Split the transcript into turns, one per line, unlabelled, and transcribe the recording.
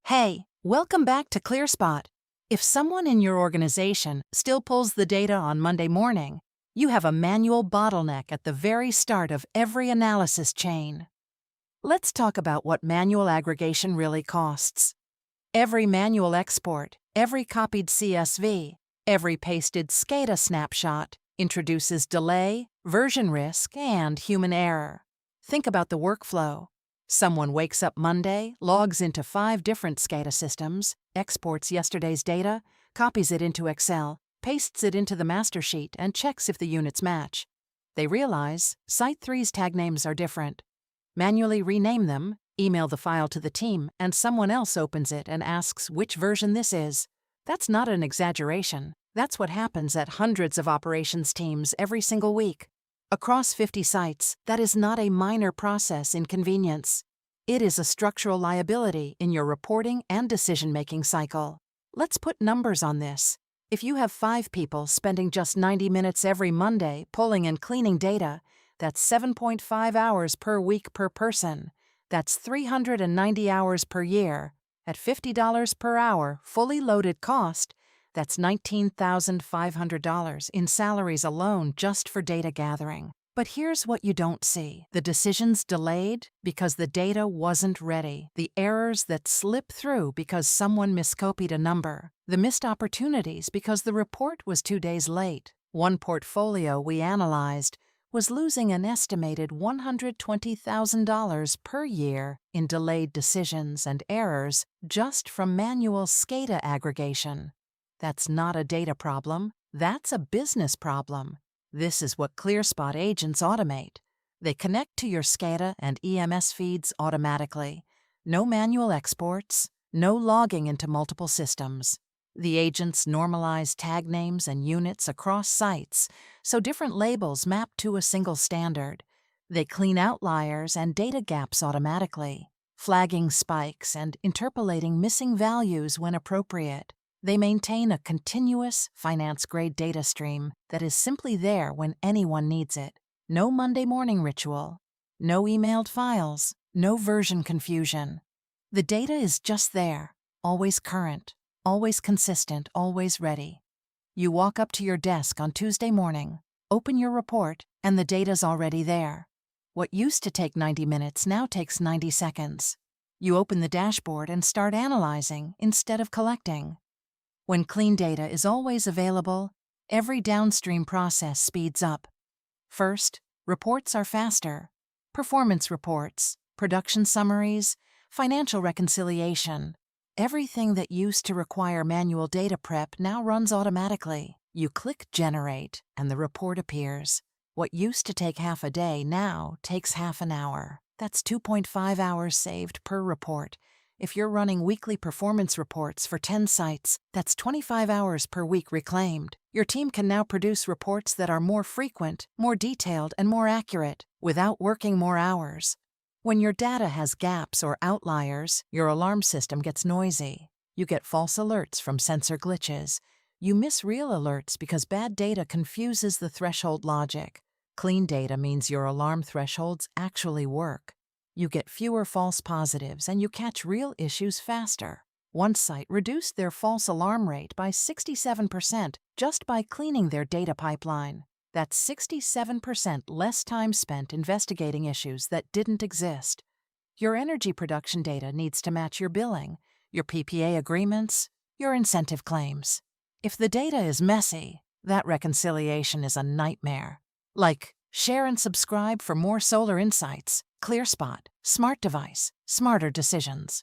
Hey, welcome back to ClearSpot. If someone in your organization still pulls the data on Monday morning, you have a manual bottleneck at the very start of every analysis chain. Let's talk about what manual aggregation really costs. Every manual export, every copied CSV, every pasted SCADA snapshot introduces delay, version risk, and human error. Think about the workflow. Someone wakes up Monday, logs into 5 different SCADA systems, exports yesterday's data, copies it into Excel, pastes it into the master sheet, and checks if the units match. They realize Site 3's tag names are different. Manually rename them, email the file to the team, and someone else opens it and asks which version this is. That's not an exaggeration. That's what happens at hundreds of operations teams every single week. Across 50 sites, that is not a minor process inconvenience. It is a structural liability in your reporting and decision-making cycle. Let's put numbers on this. If you have 5 people spending just 90 minutes every Monday pulling and cleaning data, that's 7.5 hours per week per person. That's 390 hours per year. At $50 per hour, fully loaded cost, that's $19,500 in salaries alone just for data gathering. But here's what you don't see. The decisions delayed because the data wasn't ready. The errors that slip through because someone miscopied a number. The missed opportunities because the report was 2 days late. One portfolio we analyzed was losing an estimated $120,000 per year in delayed decisions and errors just from manual SCADA aggregation. That's not a data problem, that's a business problem. This is what ClearSpot agents automate. They connect to your SCADA and EMS feeds automatically. No manual exports, no logging into multiple systems. The agents normalize tag names and units across sites, so different labels map to a single standard. They clean outliers and data gaps automatically, flagging spikes and interpolating missing values when appropriate. They maintain a continuous, finance-grade data stream that is simply there when anyone needs it. No Monday morning ritual, no emailed files, no version confusion. The data is just there, always current, always consistent, always ready. You walk up to your desk on Tuesday morning, open your report, and the data's already there. What used to take 90 minutes now takes 90 seconds. You open the dashboard and start analyzing instead of collecting. When clean data is always available, every downstream process speeds up. First, reports are faster. Performance reports, production summaries, financial reconciliation. Everything that used to require manual data prep now runs automatically. You click Generate, and the report appears. What used to take half a day now takes half an hour. That's 2.5 hours saved per report. If you're running weekly performance reports for 10 sites, that's 25 hours per week reclaimed. Your team can now produce reports that are more frequent, more detailed, and more accurate without working more hours. When your data has gaps or outliers, your alarm system gets noisy. You get false alerts from sensor glitches. You miss real alerts because bad data confuses the threshold logic. Clean data means your alarm thresholds actually work. You get fewer false positives and you catch real issues faster. One site reduced their false alarm rate by 67% just by cleaning their data pipeline. That's 67% less time spent investigating issues that didn't exist. Your energy production data needs to match your billing, your PPA agreements, your incentive claims. If the data is messy, that reconciliation is a nightmare. Like, share and subscribe for more solar insights. ClearSpot, smart device, smarter decisions.